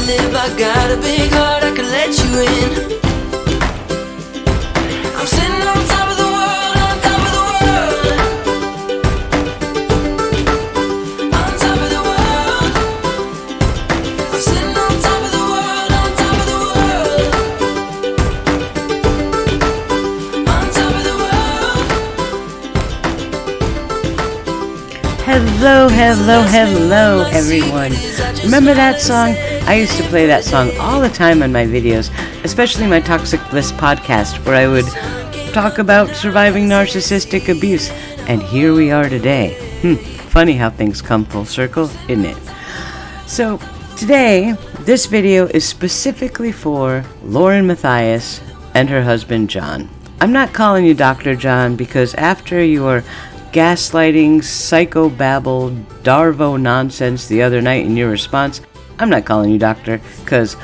live. I got a big heart, I can let you in. I'm sitting on top of the world, on top of the world. On top of the world. I'm sitting on top of the world, on top of the world. On top of the world. Hello, hello, hello, everyone. Remember that song? I used to play that song all the time on my videos, especially my Toxic Bliss podcast, where I would talk about surviving narcissistic abuse. And here we are today. Funny how things come full circle, isn't it? So, today, this video is specifically for Lauren Matthias and her husband, John. I'm not calling you Dr. John because after your gaslighting, psychobabble, Darvo nonsense the other night in your response, I'm not calling you doctor, because,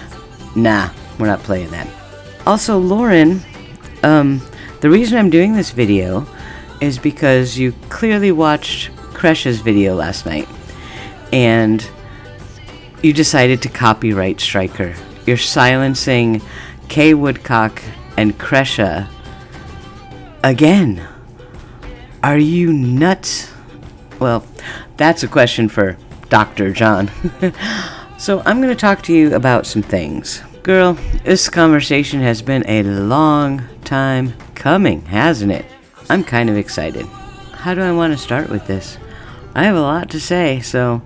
nah, we're not playing that. Also, Lauren, the reason I'm doing this video is because you clearly watched Kresh's video last night, and you decided to copyright strike her. You're silencing Kay Woodcock and Kresha again. Are you nuts? Well, that's a question for Dr. John. So I'm going to talk to you about some things. Girl, this conversation has been a long time coming, hasn't it? I'm kind of excited. How do I want to start with this? I have a lot to say, so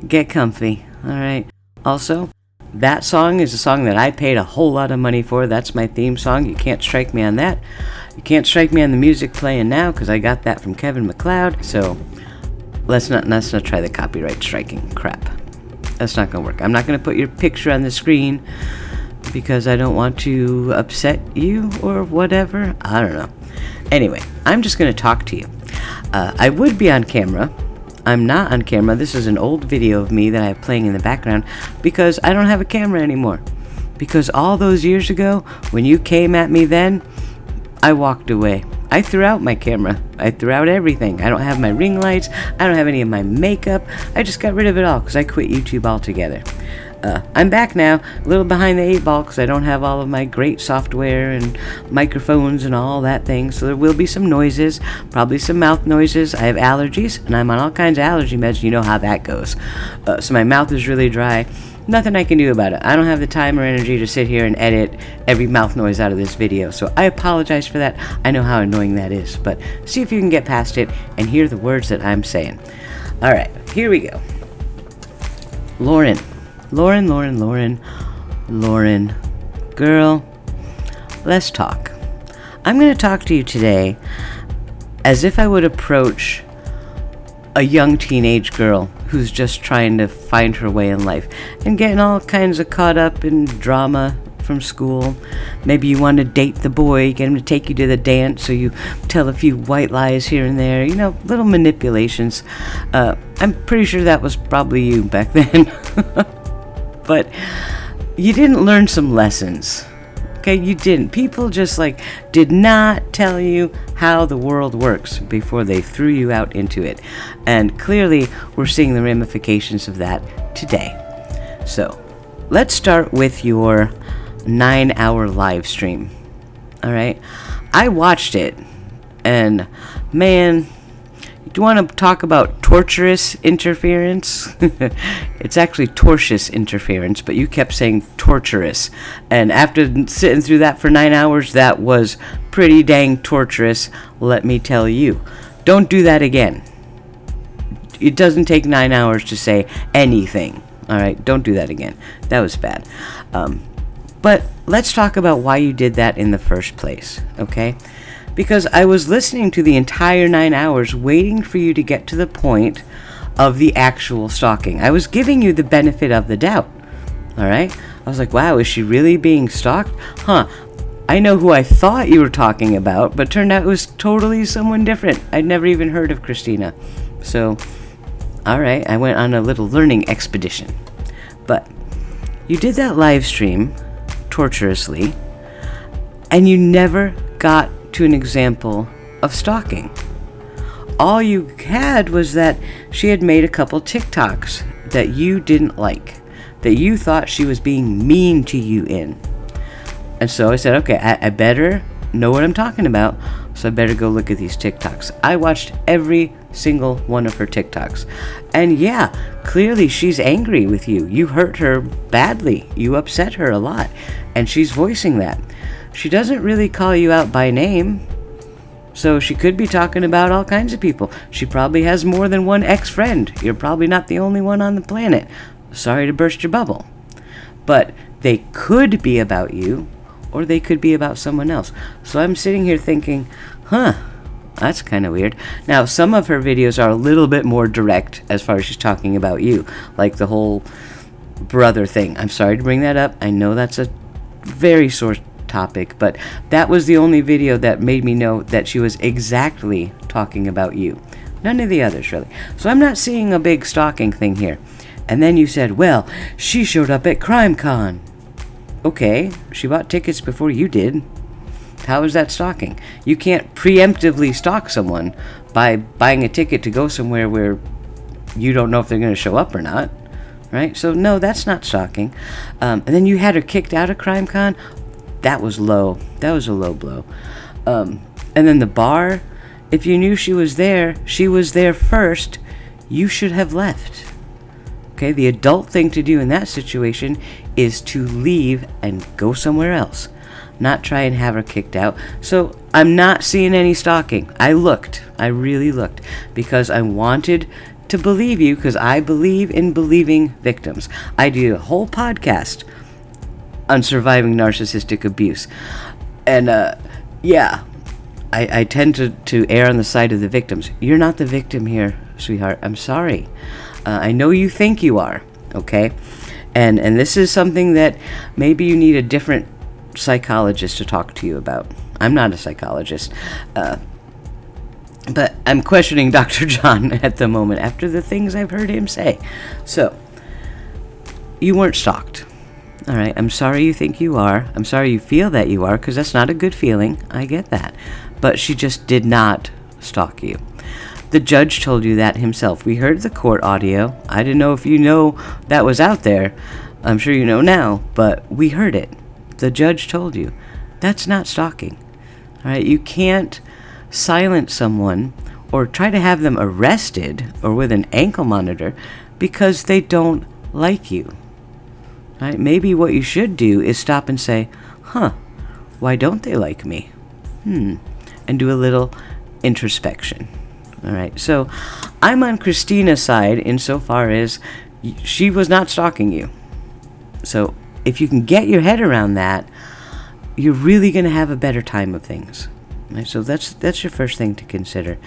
get comfy, alright? Also, that song is a song that I paid a whole lot of money for. That's my theme song. You can't strike me on that. You can't strike me on the music playing now because I got that from Kevin MacLeod. So let's not try the copyright striking crap. That's not going to work. I'm not going to put your picture on the screen because I don't want to upset you or whatever. I don't know. Anyway, I'm just going to talk to you. I would be on camera. I'm not on camera. This is an old video of me that I have playing in the background because I don't have a camera anymore. Because all those years ago, when you came at me then, I walked away. I threw out my camera. I threw out everything. I don't have my ring lights. I don't have any of my makeup. I just got rid of it all because I quit YouTube altogether. I'm back now, a little behind the 8 ball because I don't have all of my great software and microphones and all that thing. So there will be some noises, probably some mouth noises. I have allergies and I'm on all kinds of allergy meds. You know how that goes. So my mouth is really dry. Nothing I can do about it. I don't have the time or energy to sit here and edit every mouth noise out of this video. So I apologize for that. I know how annoying that is. But see if you can get past it and hear the words that I'm saying. Alright, here we go. Lauren. Girl, let's talk. I'm going to talk to you today as if I would approach a young teenage girl who's just trying to find her way in life and getting all kinds of caught up in drama from school. Maybe you want to date the boy, get him to take you to the dance, so you tell a few white lies here and there, you know, little manipulations. I'm pretty sure that was probably you back then. But you didn't learn some lessons. Okay, you didn't. People just did not tell you how the world works before they threw you out into it. And clearly, we're seeing the ramifications of that today. So, let's start with your 9-hour live stream. Alright? I watched it, and man, do you want to talk about torturous interference? It's actually tortious interference, but you kept saying torturous. And after sitting through that for 9 hours, that was pretty dang torturous, let me tell you. Don't do that again. It doesn't take 9 hours to say anything. Alright, don't do that again. That was bad. But let's talk about why you did that in the first place, okay? Because I was listening to the entire 9 hours waiting for you to get to the point of the actual stalking. I was giving you the benefit of the doubt. Alright? I was like, wow, is she really being stalked? Huh. I know who I thought you were talking about, but turned out it was totally someone different. I'd never even heard of Christina. So, alright, I went on a little learning expedition. But you did that live stream torturously, and you never got to an example of stalking. All you had was that she had made a couple TikToks that you didn't like. that you thought she was being mean to you in. And so I said, okay, I better know what I'm talking about, so I better go look at these TikToks. I watched every single one of her TikToks. And yeah, clearly she's angry with you. You hurt her badly. You upset her a lot. And she's voicing that. She doesn't really call you out by name. So she could be talking about all kinds of people. She probably has more than one ex-friend. You're probably not the only one on the planet. Sorry to burst your bubble. But they could be about you, or they could be about someone else. So I'm sitting here thinking, that's kind of weird. Now, some of her videos are a little bit more direct as far as she's talking about you, like the whole brother thing. I'm sorry to bring that up. I know that's a very sore topic, but that was the only video that made me know that she was exactly talking about you. None of the others, really. So I'm not seeing a big stalking thing here. And then you said, well, she showed up at CrimeCon. Okay, she bought tickets before you did. How is that stalking? You can't preemptively stalk someone by buying a ticket to go somewhere where you don't know if they're going to show up or not, right? So no, that's not stalking. And then you had her kicked out of CrimeCon. That was low. That was a low blow. And then the bar, if you knew she was there first, you should have left. Okay, the adult thing to do in that situation is to leave and go somewhere else, not try and have her kicked out. So I'm not seeing any stalking. I really looked, because I wanted to believe you, because I believe in believing victims. I did a whole podcast on surviving narcissistic abuse. And I tend to err on the side of the victims. You're not the victim here, sweetheart. I'm sorry. I know you think you are, okay? And this is something that maybe you need a different psychologist to talk to you about. I'm not a psychologist. But I'm questioning Dr. John at the moment after the things I've heard him say. So, you weren't stalked. All right, I'm sorry you think you are. I'm sorry you feel that you are, because that's not a good feeling. I get that. But she just did not stalk you. The judge told you that himself. We heard the court audio. I didn't know if you know that was out there. I'm sure you know now, but we heard it. The judge told you. That's not stalking. All right, you can't silence someone or try to have them arrested or with an ankle monitor because they don't like you. All right, maybe what you should do is stop and say, why don't they like me? And do a little introspection. All right, so I'm on Christina's side insofar as she was not stalking you. So if you can get your head around that, you're really going to have a better time of things. Right, so that's your first thing to consider.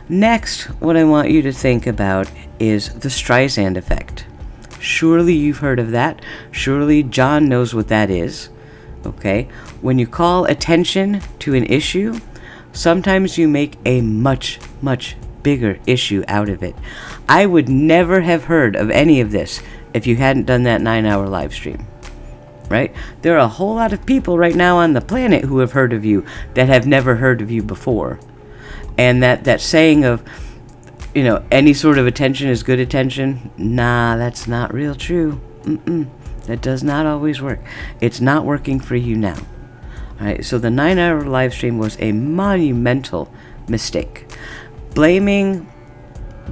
Next, what I want you to think about is the Streisand effect. Surely you've heard of that. Surely John knows what that is. Okay? When you call attention to an issue, sometimes you make a much, much bigger issue out of it. I would never have heard of any of this if you hadn't done that 9-hour live stream. Right? There are a whole lot of people right now on the planet who have heard of you that have never heard of you before. And that saying of, any sort of attention is good attention, that's not real true. That does not always work. It's not working for you now. All right, so the 9-hour live stream was a monumental mistake. Blaming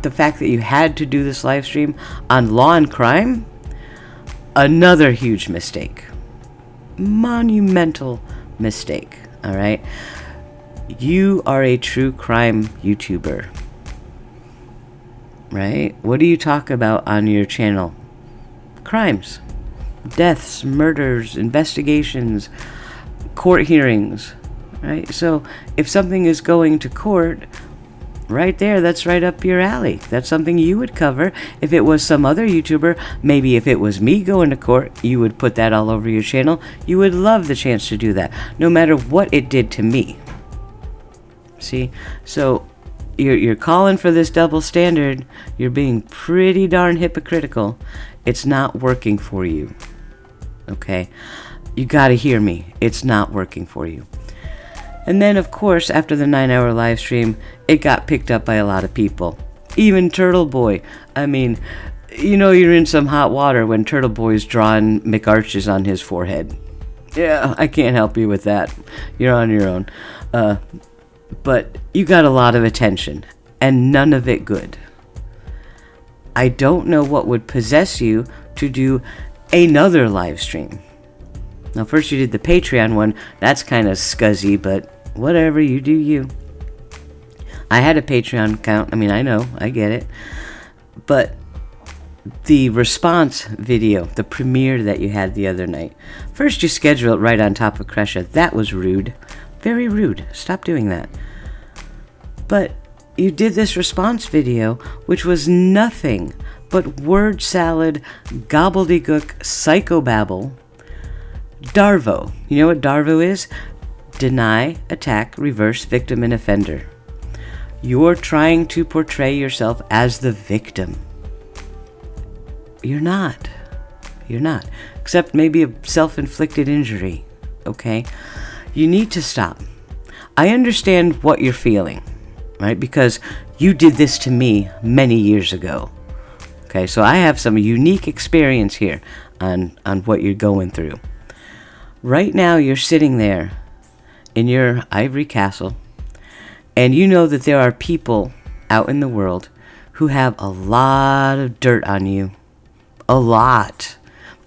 the fact that you had to do this live stream on law and crime, another huge mistake. Monumental mistake, all right? You are a true crime YouTuber, right? What do you talk about on your channel? Crimes, deaths, murders, investigations, court hearings, right? So if something is going to court, right there, that's right up your alley. That's something you would cover. If it was some other YouTuber, maybe if it was me going to court, you would put that all over your channel. You would love the chance to do that, no matter what it did to me. See? So you're calling for this double standard. You're being pretty darn hypocritical. It's not working for you. Okay? You gotta hear me. It's not working for you. And then, of course, after the 9-hour live stream, it got picked up by a lot of people. Even Turtle Boy. I mean, you know you're in some hot water when Turtle Boy's drawing McArches on his forehead. Yeah, I can't help you with that. You're on your own. But you got a lot of attention, and none of it good. I don't know what would possess you to do another live stream. Now, first you did the Patreon one. That's kind of scuzzy, but whatever, you do you. I had a Patreon account. I mean, I know, I get it. But the response video, the premiere that you had the other night, first you schedule it right on top of Kresha. That was rude. Very rude. Stop doing that. But you did this response video, which was nothing but word salad, gobbledygook, psychobabble, Darvo. You know what Darvo is? Deny, attack, reverse, victim, and offender. You're trying to portray yourself as the victim. You're not. You're not. Except maybe a self-inflicted injury. Okay? You need to stop. I understand what you're feeling, right? Because you did this to me many years ago. Okay, so I have some unique experience here on what you're going through. Right now, you're sitting there in your ivory castle, and you know that there are people out in the world who have a lot of dirt on you. A lot.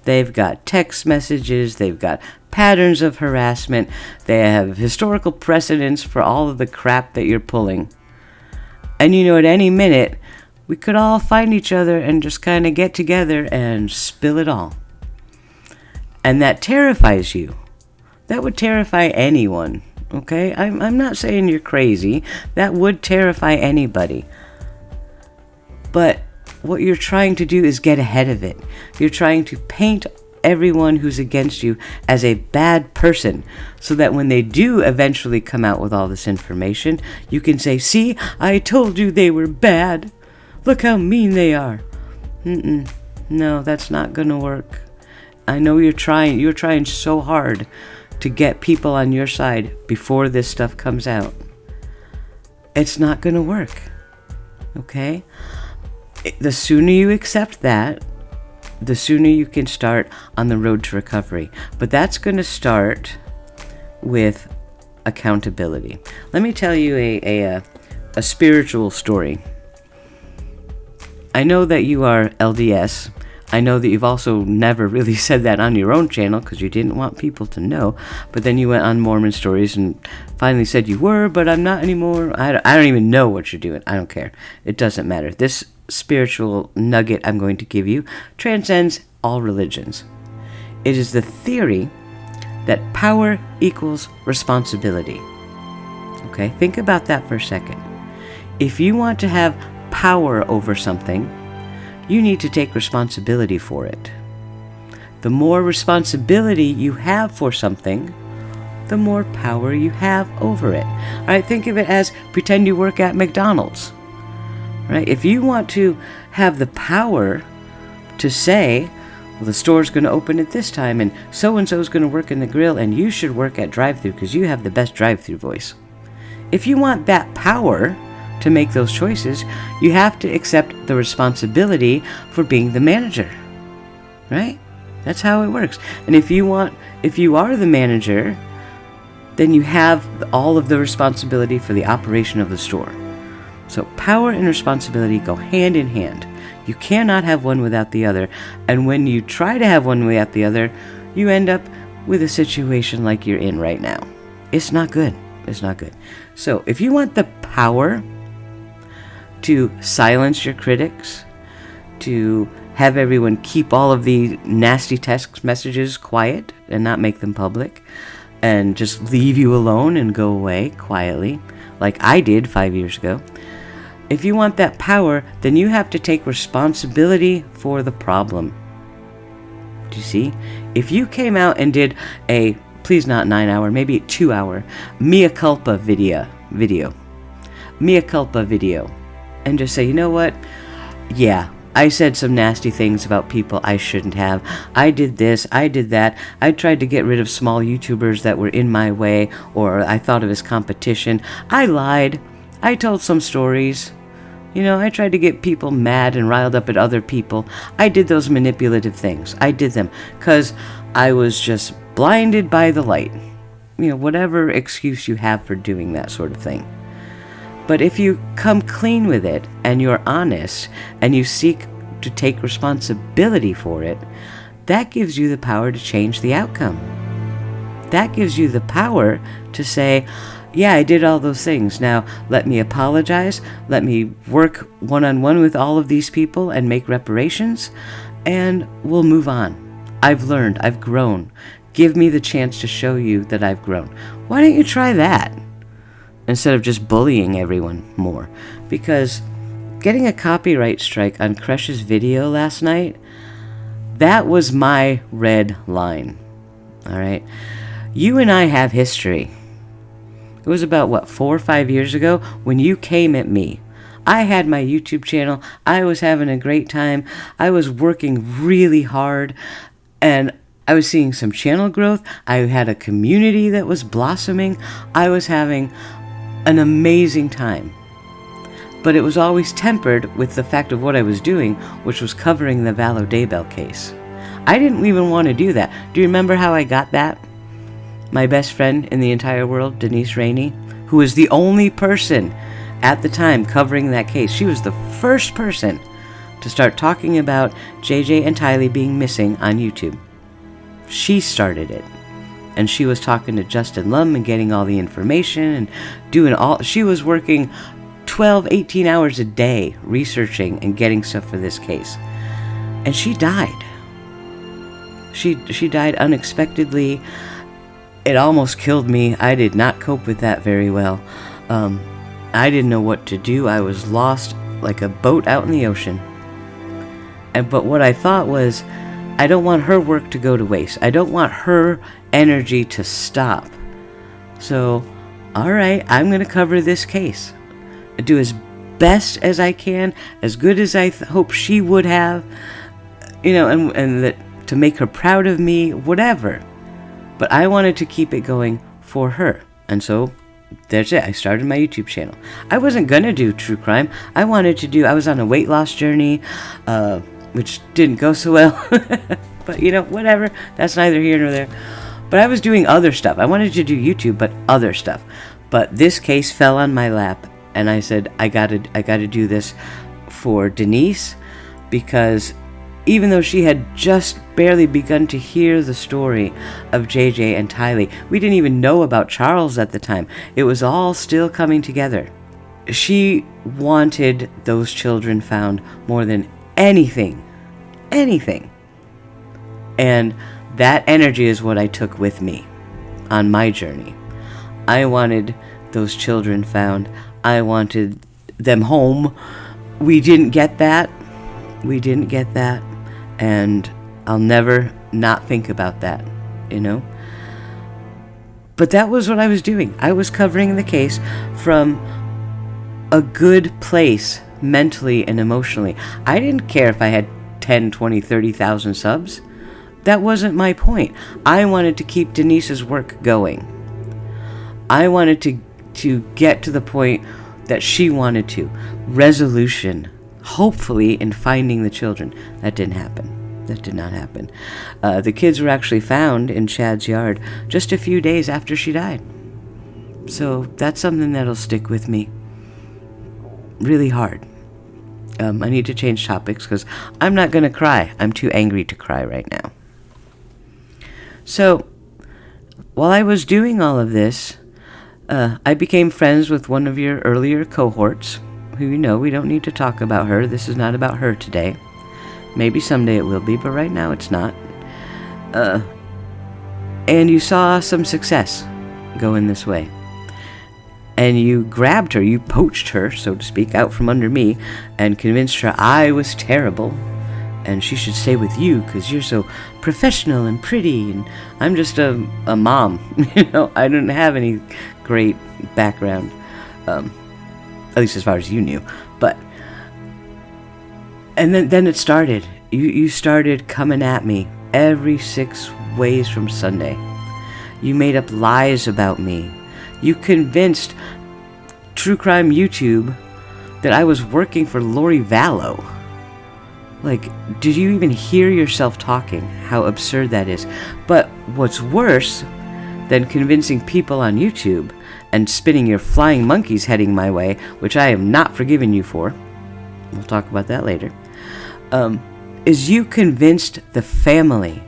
They've got text messages, they've got patterns of harassment, they have historical precedents for all of the crap that you're pulling. And you know, at any minute, we could all find each other and just kind of get together and spill it all. And that terrifies you. That would terrify anyone, okay? I'm not saying you're crazy. That would terrify anybody. But what you're trying to do is get ahead of it. You're trying to paint everyone who's against you as a bad person, so that when they do eventually come out with all this information, you can say, see, I told you they were bad. Look how mean they are. No, that's not gonna work. I know you're trying so hard to get people on your side before this stuff comes out. It's not gonna work. Okay? The sooner you accept that, the sooner you can start on the road to recovery. But that's going to start with accountability. Let me tell you a spiritual story. I know that you are LDS. I know that you've also never really said that on your own channel because you didn't want people to know. But then you went on Mormon Stories and finally said you were, but I'm not anymore. I don't even know what you're doing. I don't care. It doesn't matter. This spiritual nugget I'm going to give you transcends all religions. It is the theory that power equals responsibility. Okay, think about that for a second. If you want to have power over something, you need to take responsibility for it. The more responsibility you have for something, the more power you have over it. All right, think of it as pretend you work at McDonald's. Right? If you want to have the power to say, well, the store's going to open at this time, and so-and-so is going to work in the grill, and you should work at drive-thru because you have the best drive-thru voice. If you want that power to make those choices, you have to accept the responsibility for being the manager. Right? That's how it works. And if you are the manager, then you have all of the responsibility for the operation of the store. So power and responsibility go hand in hand. You cannot have one without the other. And when you try to have one without the other, you end up with a situation like you're in right now. It's not good. It's not good. So if you want the power to silence your critics, to have everyone keep all of the nasty text messages quiet and not make them public, and just leave you alone and go away quietly, like I did 5 years ago, if you want that power, then you have to take responsibility for the problem. Do you see? If you came out and did a, please not 9-hour, maybe a 2-hour, mea culpa video, and just say, you know what? Yeah, I said some nasty things about people I shouldn't have. I did this, I did that. I tried to get rid of small YouTubers that were in my way, or I thought of as competition. I lied. I told some stories. I tried to get people mad and riled up at other people. I did those manipulative things. I did them because I was just blinded by the light. Whatever excuse you have for doing that sort of thing. But if you come clean with it and you're honest and you seek to take responsibility for it, that gives you the power to change the outcome. That gives you the power to say, yeah, I did all those things. Now, let me apologize. Let me work one-on-one with all of these people and make reparations, and we'll move on. I've learned. I've grown. Give me the chance to show you that I've grown. Why don't you try that? Instead of just bullying everyone more. Because getting a copyright strike on Crush's video last night, that was my red line. All right? You and I have history. It was about, 4 or 5 years ago when you came at me. I had my YouTube channel. I was having a great time. I was working really hard. And I was seeing some channel growth. I had a community that was blossoming. I was having an amazing time. But it was always tempered with the fact of what I was doing, which was covering the Vallow Daybell case. I didn't even want to do that. Do you remember how I got that? My best friend in the entire world, Denise Rainey, who was the only person at the time covering that case. She was the first person to start talking about JJ and Tylee being missing on YouTube. She started it. And she was talking to Justin Lum and getting all the information and doing she was working 12, 18 hours a day researching and getting stuff for this case. And she died. She died unexpectedly. It almost killed me. I did not cope with that very well. I didn't know what to do. I was lost like a boat out in the ocean. But what I thought was, I don't want her work to go to waste. I don't want her energy to stop. So, all right, I'm going to cover this case. Do as best as I can, as good as I hope she would have, and that to make her proud of me, whatever. But I wanted to keep it going for her. And so, that's it. I started my YouTube channel. I wasn't going to do true crime. I was on a weight loss journey, which didn't go so well. But, whatever. That's neither here nor there. But I was doing other stuff. I wanted to do YouTube, but other stuff. But this case fell on my lap, and I said, I gotta do this for Denise, because even though she had just barely begun to hear the story of JJ and Tylee, we didn't even know about Charles at the time. It was all still coming together. She wanted those children found more than anything. And that energy is what I took with me on my journey. I wanted those children found. I wanted them home. We didn't get that. And I'll never not think about that, But that was what I was doing. I was covering the case from a good place, mentally and emotionally. I didn't care if I had 10, 20, 30,000 subs. That wasn't my point. I wanted to keep Denise's work going. I wanted to get to the point that she wanted to. Resolution. Hopefully in finding the children. That didn't happen. That did not happen. The kids were actually found in Chad's yard just a few days after she died. So that's something that'll stick with me really hard. I need to change topics because I'm not going to cry. I'm too angry to cry right now. So, while I was doing all of this, I became friends with one of your earlier cohorts, who we don't need to talk about her. This is not about her today. Maybe someday it will be, but right now it's not. And you saw some success going this way. And you grabbed her, you poached her, so to speak, out from under me, and convinced her I was terrible, and she should stay with you because you're so professional and pretty, and I'm just a mom. I didn't have any great background, at least as far as you knew. And then it started. You started coming at me every 6 ways from Sunday. You made up lies about me. You convinced True Crime YouTube that I was working for Lori Vallow. Like, did you even hear yourself talking? How absurd that is. But what's worse than convincing people on YouTube and spinning your flying monkeys heading my way, which I have not forgiven you for, we'll talk about that later, is you convinced the family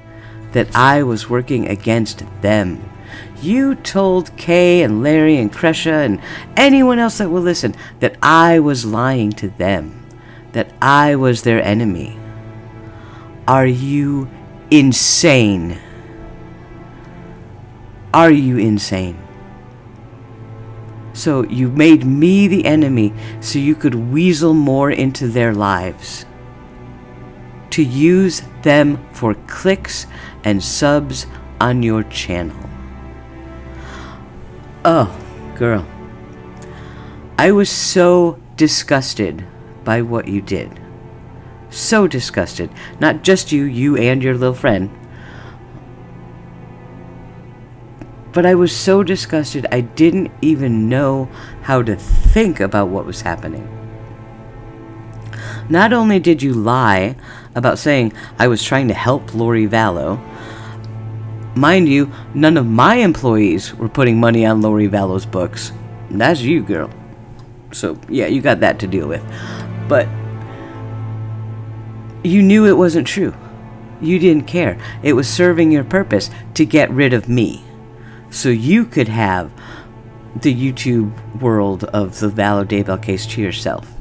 that I was working against them. You told Kay and Larry and Kresha and anyone else that will listen that I was lying to them, that I was their enemy. Are you insane? Are you insane? So you made me the enemy so you could weasel more into their lives, to use them for clicks and subs on your channel. Oh, girl. I was so disgusted by what you did. So disgusted. Not just you and your little friend. But I was so disgusted I didn't even know how to think about what was happening. Not only did you lie about saying I was trying to help Lori Vallow, mind you, none of my employees were putting money on Lori Vallow's books. That's you, girl. So, yeah, you got that to deal with. But you knew it wasn't true. You didn't care. It was serving your purpose to get rid of me, so you could have the YouTube world of the Vallow Daybell case to yourself.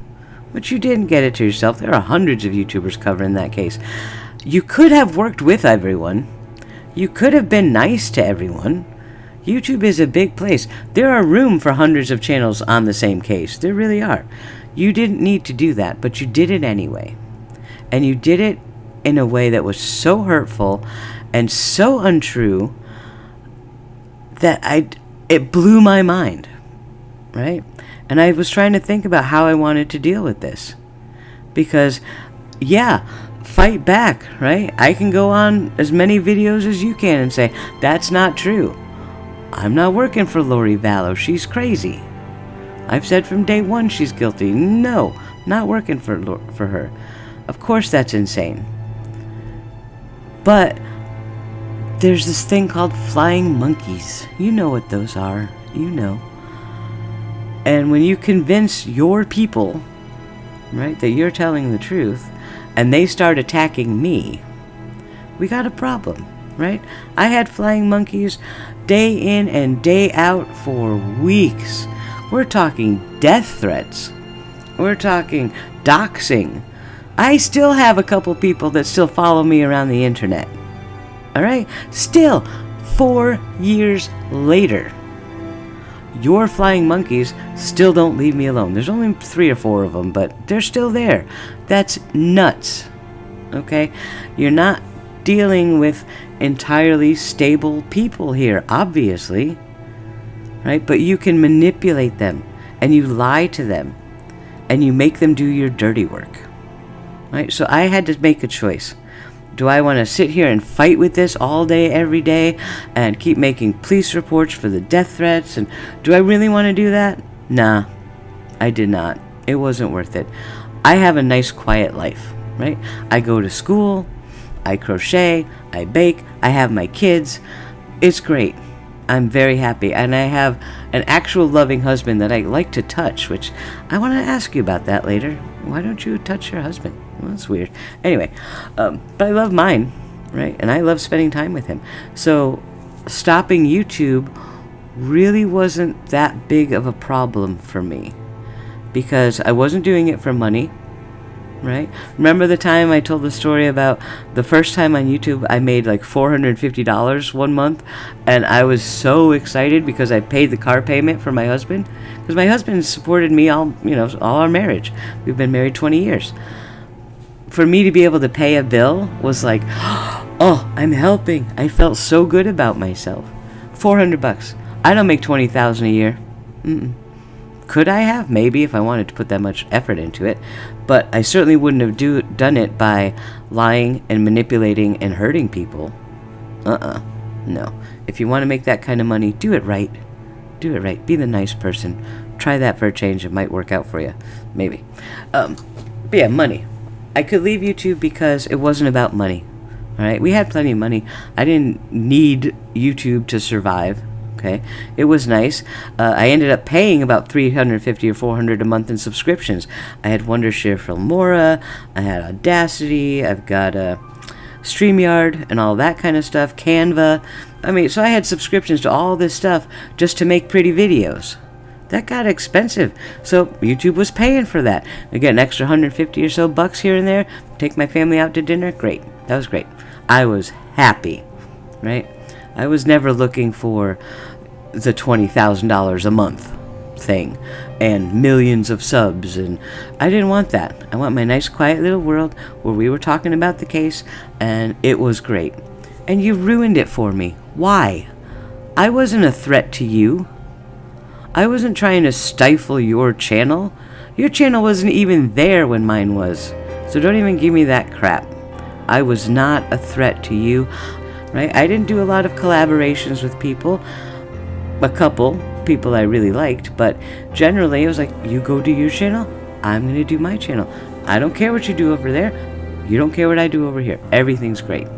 But you didn't get it to yourself. There are hundreds of YouTubers covering that case. You could have worked with everyone. You could have been nice to everyone. YouTube is a big place. There are room for hundreds of channels on the same case. There really are. You didn't need to do that, but you did it anyway. And you did it in a way that was so hurtful and so untrue that it blew my mind, right? And I was trying to think about how I wanted to deal with this. Because, yeah, fight back, right? I can go on as many videos as you can and say, that's not true. I'm not working for Lori Vallow. She's crazy. I've said from day one she's guilty. No, not working for her. Of course that's insane. But there's this thing called flying monkeys. You know what those are. You know. And when you convince your people, right, that you're telling the truth, and they start attacking me, we got a problem, right? I had flying monkeys day in and day out for weeks. We're talking death threats. We're talking doxing. I still have a couple people that still follow me around the internet. All right? Still, 4 years later, your flying monkeys still don't leave me alone. There's only 3 or 4 of them, but they're still there. That's nuts. Okay? You're not dealing with entirely stable people here, obviously. Right? But you can manipulate them, and you lie to them, and you make them do your dirty work. Right? So I had to make a choice. Do I want to sit here and fight with this all day, every day, and keep making police reports for the death threats? And do I really want to do that? Nah, I did not. It wasn't worth it. I have a nice, quiet life, right? I go to school, I crochet, I bake, I have my kids. It's great. I'm very happy, and I have an actual loving husband that I like to touch, which I want to ask you about that later. Why don't you touch your husband? Well, that's weird. Anyway, but I love mine, right? And I love spending time with him. So stopping YouTube really wasn't that big of a problem for me, because I wasn't doing it for money, right? Remember the time I told the story about the first time on YouTube I made like $450 one month, and I was so excited because I paid the car payment for my husband, because my husband supported me all our marriage. We've been married 20 years. For me to be able to pay a bill was like, oh, I'm helping. I felt so good about myself. $400. I don't make $20,000 a year. Could I have? Maybe, if I wanted to put that much effort into it. But I certainly wouldn't have done it by lying and manipulating and hurting people. No. If you want to make that kind of money, do it right. Do it right. Be the nice person. Try that for a change. It might work out for you. Maybe. But yeah, money. I could leave YouTube because it wasn't about money. All right? We had plenty of money. I didn't need YouTube to survive. Okay? It was nice. I ended up paying about $350 or $400 a month in subscriptions. I had Wondershare Filmora. I had Audacity. I've got StreamYard and all that kind of stuff. Canva. I mean, so I had subscriptions to all this stuff just to make pretty videos. That got expensive. So YouTube was paying for that. I get an extra 150 or so bucks here and there. Take my family out to dinner. Great. That was great. I was happy. Right? I was never looking for the $20,000 a month thing and millions of subs, and I didn't want that. I want my nice quiet little world where we were talking about the case, and it was great. And you ruined it for me. Why? I wasn't a threat to you. I wasn't trying to stifle your channel. Your channel wasn't even there when mine was. So don't even give me that crap. I was not a threat to you. Right? I didn't do a lot of collaborations with people. A couple people I really liked, but generally it was like, you go do your channel, I'm going to do my channel. I don't care what you do over there. You don't care what I do over here. Everything's great.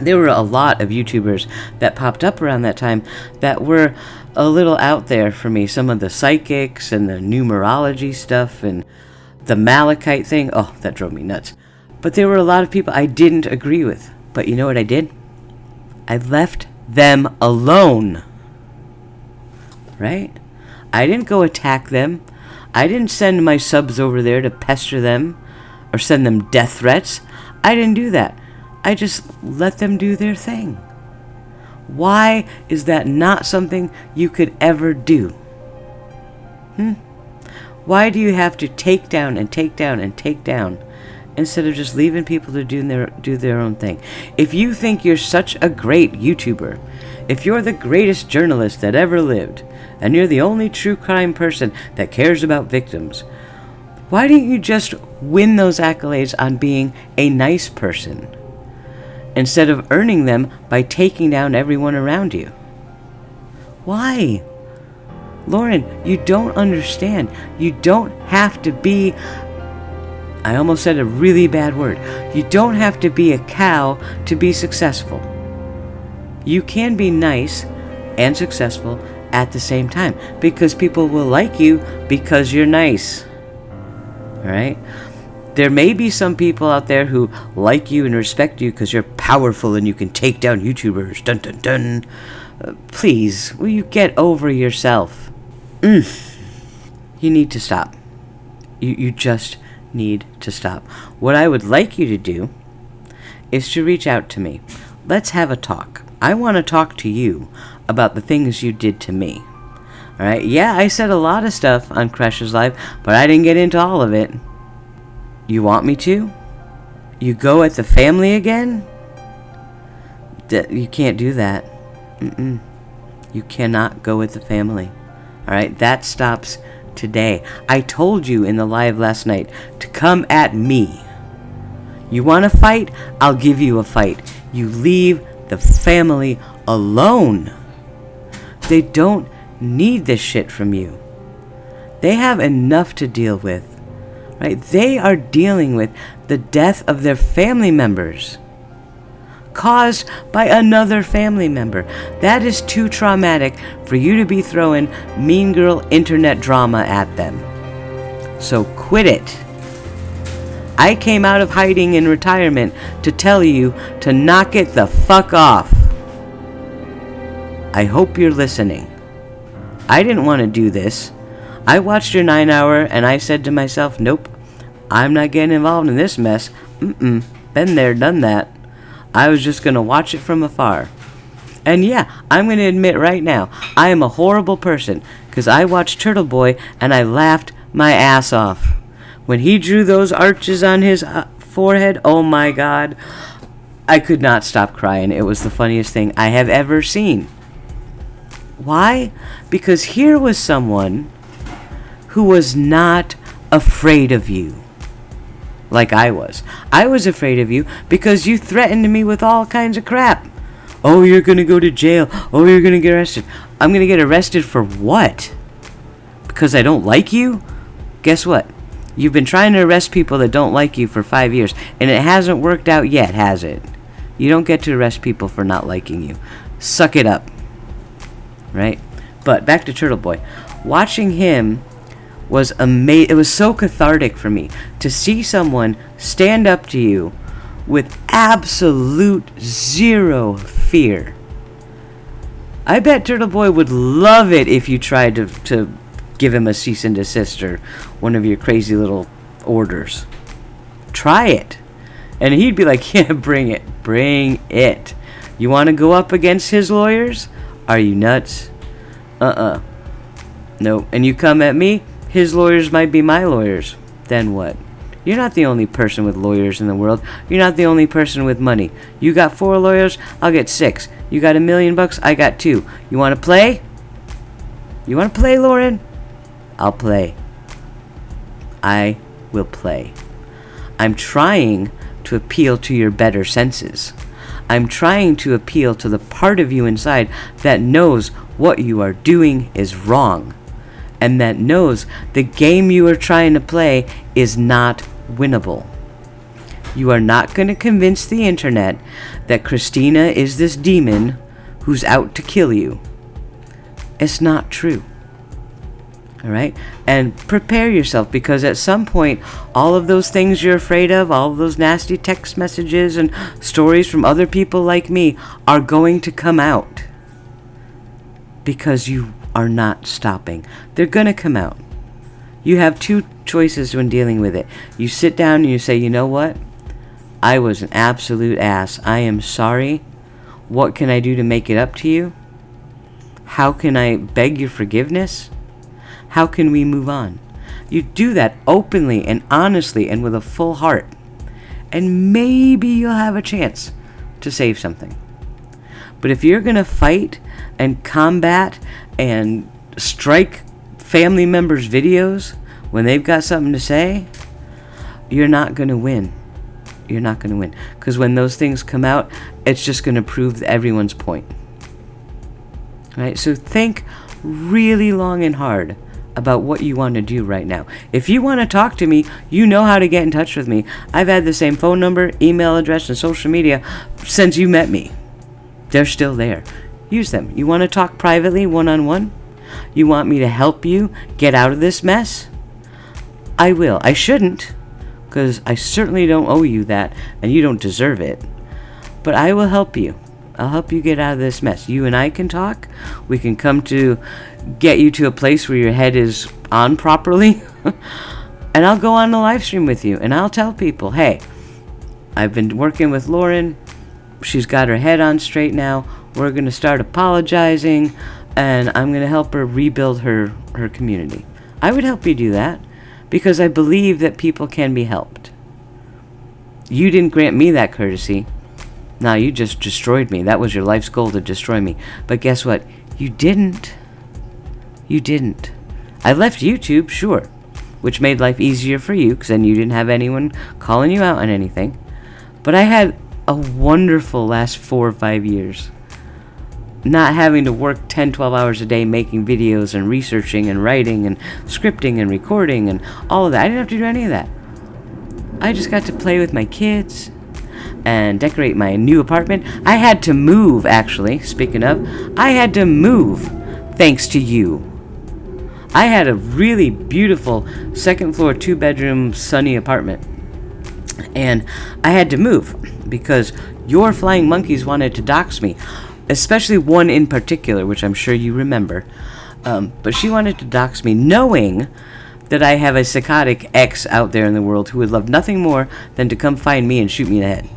There were a lot of YouTubers that popped up around that time that were a little out there for me. Some of the psychics and the numerology stuff and the Malachite thing. Oh, that drove me nuts. But there were a lot of people I didn't agree with. But you know what I did? I left them alone. Right? I didn't go attack them. I didn't send my subs over there to pester them or send them death threats. I didn't do that. I just let them do their thing. Why is that not something you could ever do? Why do you have to take down and take down and take down instead of just leaving people to do their own thing? If you think you're such a great YouTuber, if you're the greatest journalist that ever lived, and you're the only true crime person that cares about victims, why don't you just win those accolades on being a nice person instead of earning them by taking down everyone around you? Why? Lauren, you don't understand. You don't have to be... I almost said a really bad word. You don't have to be a cow to be successful. You can be nice and successful at the same time because people will like you because you're nice. Alright? There may be some people out there who like you and respect you because you're powerful and you can take down YouTubers. Dun dun dun. Please, will you get over yourself? You need to stop. You just need to stop. What I would like you to do is to reach out to me. Let's have a talk. I want to talk to you about the things you did to me. Alright? Yeah, I said a lot of stuff on Crush's Live, but I didn't get into all of it. You want me to? You go at the family again? You can't do that. You cannot go with the family. Alright? That stops today. I told you in the live last night to come at me. You want to fight? I'll give you a fight. You leave the family alone. They don't need this shit from you. They have enough to deal with. Right? They are dealing with the death of their family members caused by another family member. That is too traumatic for you to be throwing mean girl internet drama at them. So quit it. I came out of hiding in retirement to tell you to knock it the fuck off. I hope you're listening. I didn't want to do this. I watched your 9-hour and I said to myself, nope, I'm not getting involved in this mess. Been there, done that. I was just going to watch it from afar. And yeah, I'm going to admit right now, I am a horrible person because I watched Turtle Boy and I laughed my ass off. When he drew those arches on his forehead, oh my God, I could not stop crying. It was the funniest thing I have ever seen. Why? Because here was someone who was not afraid of you. Like I was. I was afraid of you because you threatened me with all kinds of crap. Oh, you're going to go to jail. Oh, you're going to get arrested. I'm going to get arrested for what? because I don't like you? Guess what? You've been trying to arrest people that don't like you for 5 years, and it hasn't worked out yet, has it? You don't get to arrest people for not liking you. Suck it up. Right? But back to Turtle Boy. Watching him was amazing. It was so cathartic for me to see someone stand up to you with absolute zero fear. I bet Turtle Boy would love it if you tried to give him a cease and desist or one of your crazy little orders. Try it. And he'd be like, yeah, bring it. Bring it. You want to go up against his lawyers? Are you nuts? No. And you come at me, his lawyers might be my lawyers. Then what? You're not the only person with lawyers in the world. You're not the only person with money. You got 4 lawyers, I'll get 6. You got $1 million, I got 2. You want to play? You want to play, Lauren? I'll play. I will play. I'm trying to appeal to your better senses. I'm trying to appeal to the part of you inside that knows what you are doing is wrong, and that knows the game you are trying to play is not winnable. You are not going to convince the internet that Christina is this demon who's out to kill you. It's not true. Alright? And prepare yourself, because at some point, all of those things you're afraid of, all of those nasty text messages and stories from other people like me are going to come out. Because you are not stopping. They're going to come out. You have 2 choices when dealing with it. You sit down and you say, you know what? I was an absolute ass. I am sorry. What can I do to make it up to you? How can I beg your forgiveness? How can we move on? You do that openly and honestly and with a full heart. And maybe you'll have a chance to save something. But if you're going to fight and combat and strike family members' videos when they've got something to say, you're not going to win. You're not going to win. Because when those things come out, it's just going to prove everyone's point. Right? So think really long and hard about what you want to do right now. If you want to talk to me, you know how to get in touch with me. I've had the same phone number, email address, and social media since you met me. They're still there. Use them. You want to talk privately, one-on-one? You want me to help you get out of this mess? I will. I shouldn't, because I certainly don't owe you that, and you don't deserve it. But I will help you. I'll help you get out of this mess. You and I can talk. We can come to get you to a place where your head is on properly. And I'll go on the live stream with you, and I'll tell people, hey, I've been working with Lauren. She's got her head on straight now. We're going to start apologizing, and I'm going to help her rebuild her community. I would help you do that, because I believe that people can be helped. You didn't grant me that courtesy. No, you just destroyed me. That was your life's goal, to destroy me. But guess what? You didn't. You didn't. I left YouTube, sure, which made life easier for you, because then you didn't have anyone calling you out on anything. But I had a wonderful last 4 or 5 years. Not having to work 10, 12 hours a day making videos and researching and writing and scripting and recording and all of that. I didn't have to do any of that. I just got to play with my kids and decorate my new apartment. I had to move, actually, speaking of. I had to move thanks to you. I had a really beautiful 2nd floor, 2-bedroom, sunny apartment. And I had to move because your flying monkeys wanted to dox me. Especially one in particular, which I'm sure you remember. But she wanted to dox me, knowing that I have a psychotic ex out there in the world who would love nothing more than to come find me and shoot me in the head.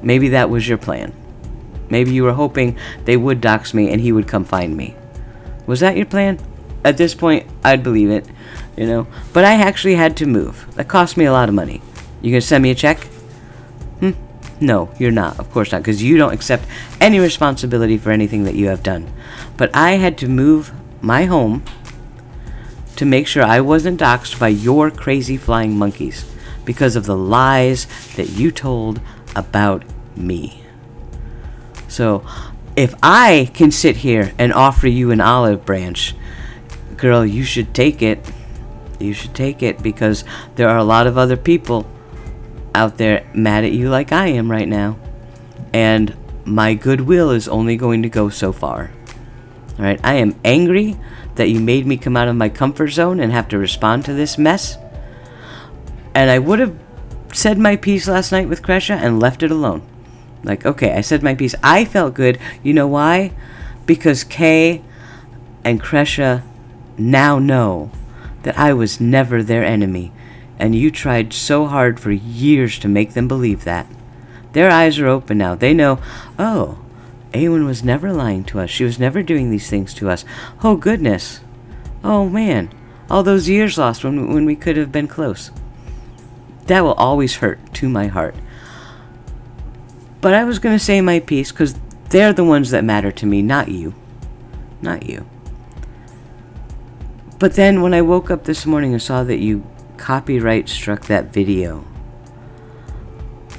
Maybe that was your plan. Maybe you were hoping they would dox me and he would come find me. Was that your plan? At this point, I'd believe it, you know. But I actually had to move. That cost me a lot of money. You gonna send me a check? No, you're not. Of course not, because you don't accept any responsibility for anything that you have done. But I had to move my home to make sure I wasn't doxxed by your crazy flying monkeys because of the lies that you told about me. So, if I can sit here and offer you an olive branch, girl, you should take it. You should take it, because there are a lot of other people out there mad at you like I am right now. And my goodwill is only going to go so far. Alright, I am angry that you made me come out of my comfort zone and have to respond to this mess. And I would have said my piece last night with Kresha and left it alone. Like, okay, I said my piece. I felt good. You know why? Because Kay and Kresha now know that I was never their enemy. And you tried so hard for years to make them believe that. Their eyes are open now. They know, oh, Awen was never lying to us. She was never doing these things to us. Oh, goodness. Oh, man. All those years lost when we could have been close. That will always hurt to my heart. But I was going to say my piece because they're the ones that matter to me, not you. Not you. But then when I woke up this morning and saw that you copyright struck that video,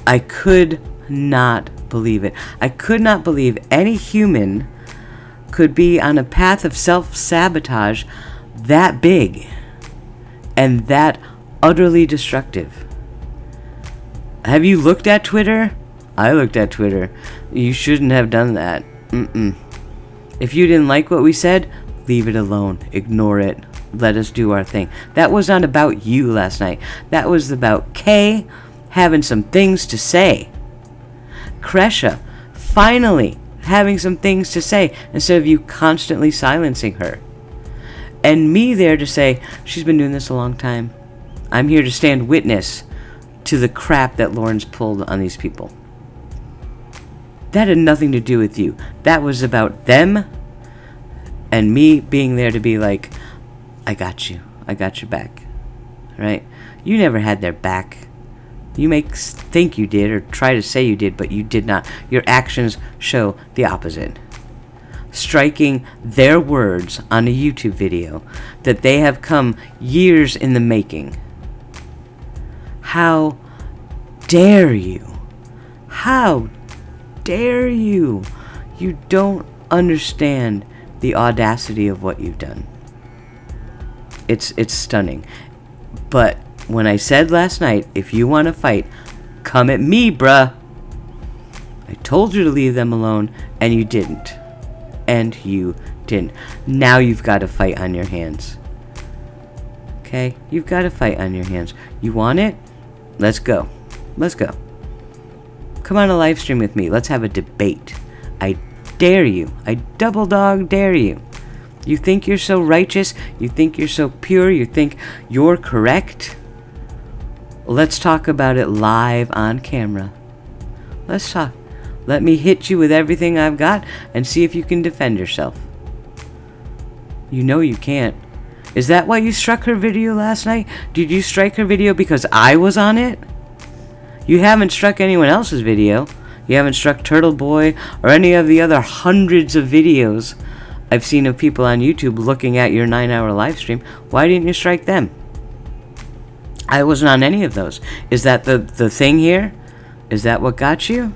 I could not believe it. I could not believe any human could be on a path of self-sabotage that big and that utterly destructive. Have you looked at Twitter? I looked at Twitter. You shouldn't have done that. If you didn't like what we said, leave it alone. Ignore it. Let us do our thing. That was not about you last night. That was about Kay having some things to say. Kresha finally having some things to say instead of you constantly silencing her. And me there to say, she's been doing this a long time. I'm here to stand witness to the crap that Lauren's pulled on these people. That had nothing to do with you. That was about them and me being there to be like, I got you. I got your back. Right? You never had their back. You may think you did or try to say you did, but you did not. Your actions show the opposite. Striking their words on a YouTube video that they have come years in the making. How dare you? How dare you? You don't understand the audacity of what you've done. It's stunning. But when I said last night, if you want to fight, come at me, bruh. I told you to leave them alone, and you didn't. And you didn't. Now you've got a fight on your hands. Okay? You've got a fight on your hands. You want it? Let's go. Let's go. Come on a live stream with me. Let's have a debate. I dare you. I double dog dare you. You think you're so righteous? You think you're so pure? You think you're correct? Let's talk about it live on camera. Let's talk. Let me hit you with everything I've got and see if you can defend yourself. You know you can't. Is that why you struck her video last night? Did you strike her video because I was on it? You haven't struck anyone else's video. You haven't struck Turtle Boy or any of the other hundreds of videos I've seen of people on YouTube looking at your 9-hour live stream. Why didn't you strike them? I wasn't on any of those. Is that the thing here? Is that what got you?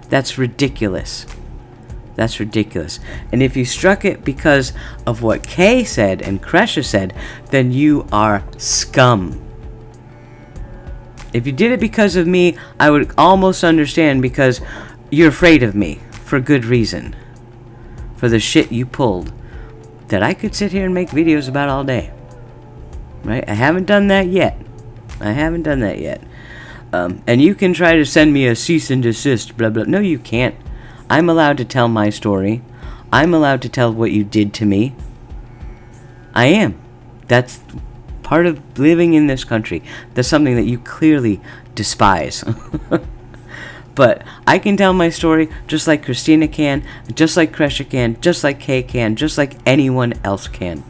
That's ridiculous. That's ridiculous. And if you struck it because of what Kay said and Kresha said, then you are scum. If you did it because of me, I would almost understand, because you're afraid of me for good reason. For the shit you pulled that I could sit here and make videos about all day. Right? I haven't done that yet. And you can try to send me a cease and desist, blah, blah. No, you can't. I'm allowed to tell my story. I'm allowed to tell what you did to me. I am. That's part of living in this country. That's something that you clearly despise. But I can tell my story just like Christina can, just like Kresha can, just like Kay can, just like anyone else can.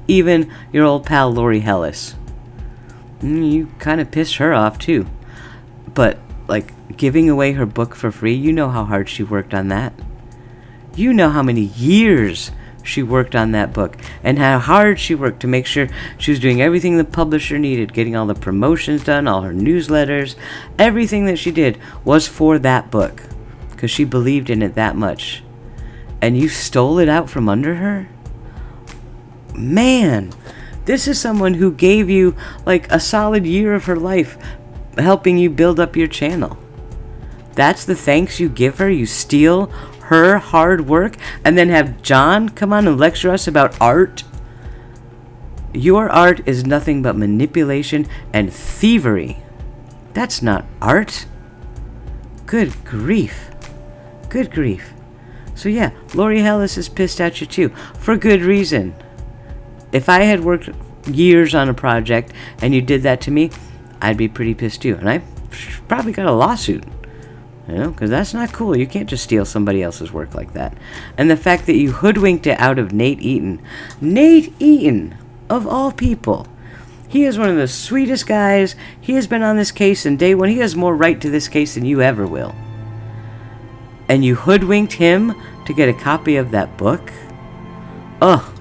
Even your old pal Lori Hellis. You kind of pissed her off too. But, like, giving away her book for free, you know how hard she worked on that. You know how many years she worked on that book, and how hard she worked to make sure she was doing everything the publisher needed, getting all the promotions done, all her newsletters. Everything that she did was for that book, because she believed in it that much. And you stole it out from under her? man, this is someone who gave you like a solid year of her life helping you build up your channel. That's the thanks you give her? You steal her hard work and then have John come on and lecture us about art? Your art is nothing but manipulation and thievery. That's not art. Good grief. Good grief. So yeah, Lori Hellis is pissed at you too, for good reason. If I had worked years on a project and you did that to me, I'd be pretty pissed too. And I probably got a lawsuit. You know, because that's not cool. You can't just steal somebody else's work like that. And the fact that you hoodwinked it out of Nate Eaton. Nate Eaton, of all people. He is one of the sweetest guys. He has been on this case in day one. He has more right to this case than you ever will. And you hoodwinked him to get a copy of that book? Ugh.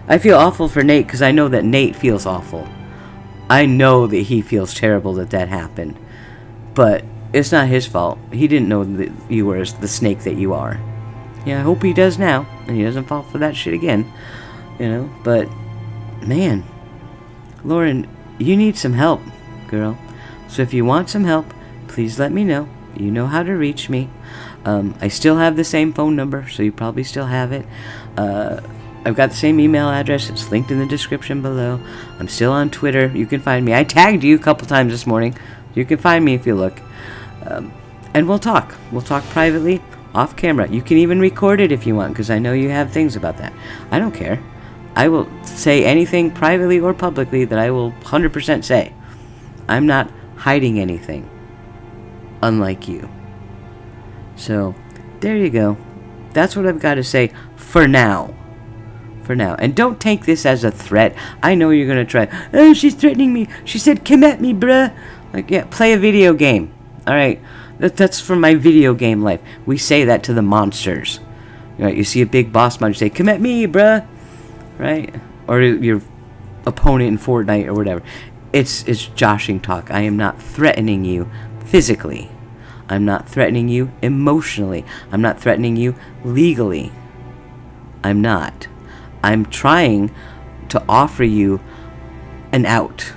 I feel awful for Nate because I know that Nate feels awful. I know that he feels terrible that happened. But it's not his fault. He didn't know that you were the snake that you are. Yeah, I hope he does now, and he doesn't fall for that shit again. You know, but, man, Lauren, you need some help, girl. So if you want some help, please let me know. You know how to reach me. I still have the same phone number, so you probably still have it. I've got the same email address. It's linked in the description below. I'm still on Twitter. You can find me. I tagged you a couple times this morning. You can find me if you look. And we'll talk. We'll talk privately, off camera. You can even record it if you want, because I know you have things about that. I don't care. I will say anything privately or publicly that I will 100% say. I'm not hiding anything, unlike you. So, there you go. That's what I've got to say for now. For now. And don't take this as a threat. I know you're going to try. Oh, she's threatening me. She said, come at me, bruh. Like, yeah, play a video game. Alright? That's from my video game life. We say that to the monsters. Right? You see a big boss monster, you say, come at me, bruh. Right? Or your opponent in Fortnite or whatever. It's joshing talk. I am not threatening you physically. I'm not threatening you emotionally. I'm not threatening you legally. I'm not. I'm trying to offer you an out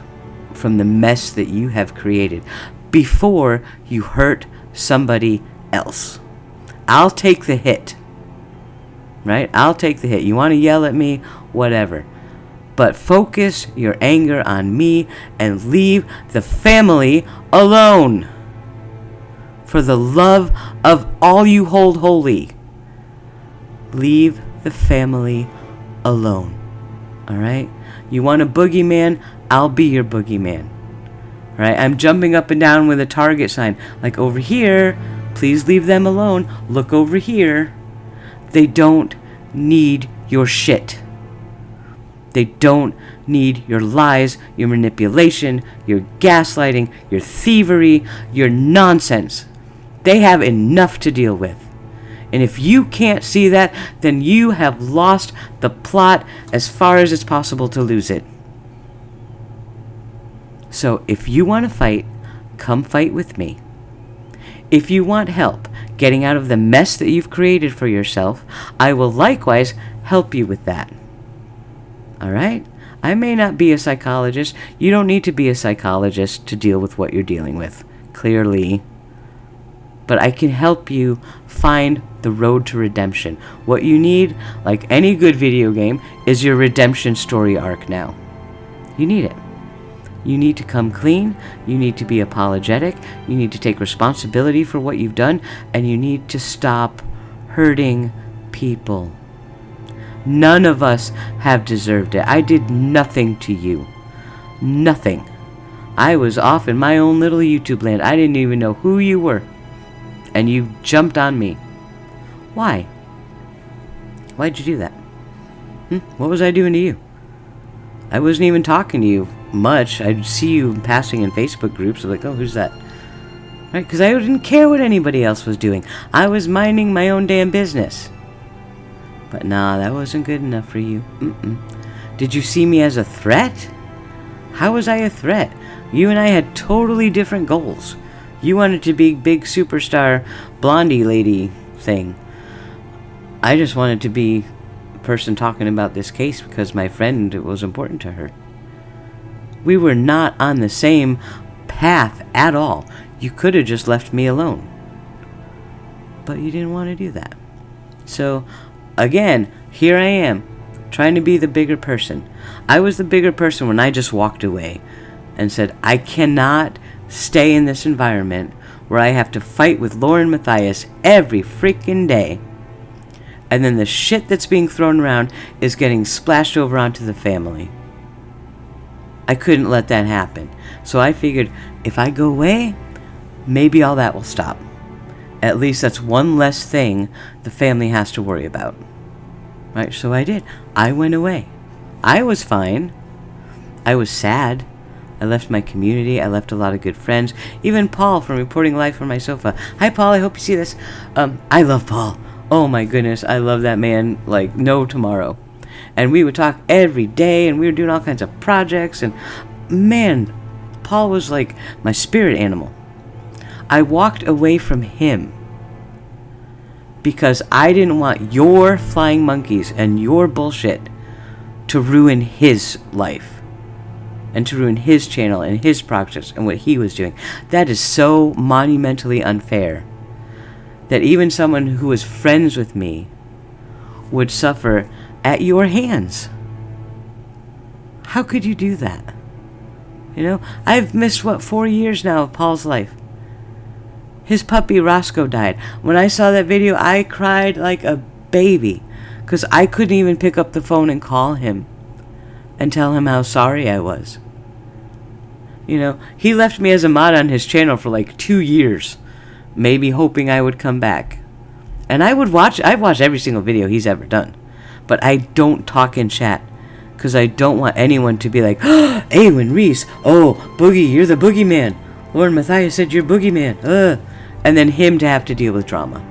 from the mess that you have created before you hurt somebody else. I'll take the hit. Right? I'll take the hit. You want to yell at me? Whatever. But focus your anger on me and leave the family alone. For the love of all you hold holy, leave the family alone. Alright? You want a boogeyman? I'll be your boogeyman. Alright? I'm jumping up and down with a target sign. Like, over here, please leave them alone. Look over here. They don't need your shit. They don't need your lies, your manipulation, your gaslighting, your thievery, your nonsense. They have enough to deal with. And if you can't see that, then you have lost the plot as far as it's possible to lose it. So if you want to fight, come fight with me. If you want help getting out of the mess that you've created for yourself, I will likewise help you with that. Alright? I may not be a psychologist. You don't need to be a psychologist to deal with what you're dealing with. Clearly. But I can help you find the road to redemption. What you need, like any good video game, is your redemption story arc now. You need it. You need to come clean. You need to be apologetic. You need to take responsibility for what you've done. And you need to stop hurting people. None of us have deserved it. I did nothing to you. Nothing. I was off in my own little YouTube land. I didn't even know who you were. And you jumped on me. Why? Why'd you do that? What was I doing to you? I wasn't even talking to you much. I'd see you passing in Facebook groups. I'm like, oh, who's that? Right? Because I didn't care what anybody else was doing. I was minding my own damn business. But nah, that wasn't good enough for you. Did you see me as a threat? How was I a threat? You and I had totally different goals. You wanted to be big superstar blondie lady thing. I just wanted to be person talking about this case because my friend was important to her. We were not on the same path at all. You could have just left me alone. But you didn't want to do that. So, again, here I am, trying to be the bigger person. I was the bigger person when I just walked away and said, I cannot stay in this environment where I have to fight with Lauren Matthias every freaking day. And then the shit that's being thrown around is getting splashed over onto the family. I couldn't let that happen. So I figured, if I go away, maybe all that will stop. At least that's one less thing the family has to worry about. Right? So I did. I went away. I was fine. I was sad. I left my community. I left a lot of good friends. Even Paul from Reporting Live from My Sofa. Hi, Paul. I hope you see this. I love Paul. Oh, my goodness. I love that man like no tomorrow. And we would talk every day, and we were doing all kinds of projects. And, man, Paul was like my spirit animal. I walked away from him because I didn't want your flying monkeys and your bullshit to ruin his life and to ruin his channel and his projects and what he was doing. That is so monumentally unfair that even someone who was friends with me would suffer at your hands. How could you do that? You know, I've missed, 4 years now of Paul's life. His puppy Roscoe died. When I saw that video, I cried like a baby because I couldn't even pick up the phone and call him and tell him how sorry I was. You know, he left me as a mod on his channel for like 2 years, maybe hoping I would come back. And I've watched every single video he's ever done, but I don't talk in chat because I don't want anyone to be like, oh, Awen Rees, oh, Boogie, you're the boogeyman. Lauren Matthias said you're boogeyman. And then him to have to deal with drama.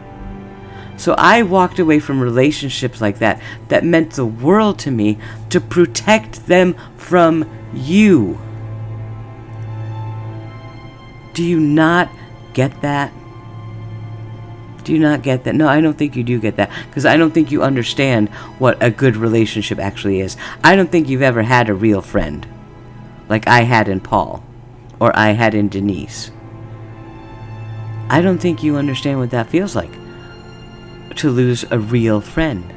So I walked away from relationships like that meant the world to me to protect them from you. Do you not get that? Do you not get that? No, I don't think you do get that, because I don't think you understand what a good relationship actually is. I don't think you've ever had a real friend like I had in Paul or I had in Denise. I don't think you understand what that feels like, to lose a real friend.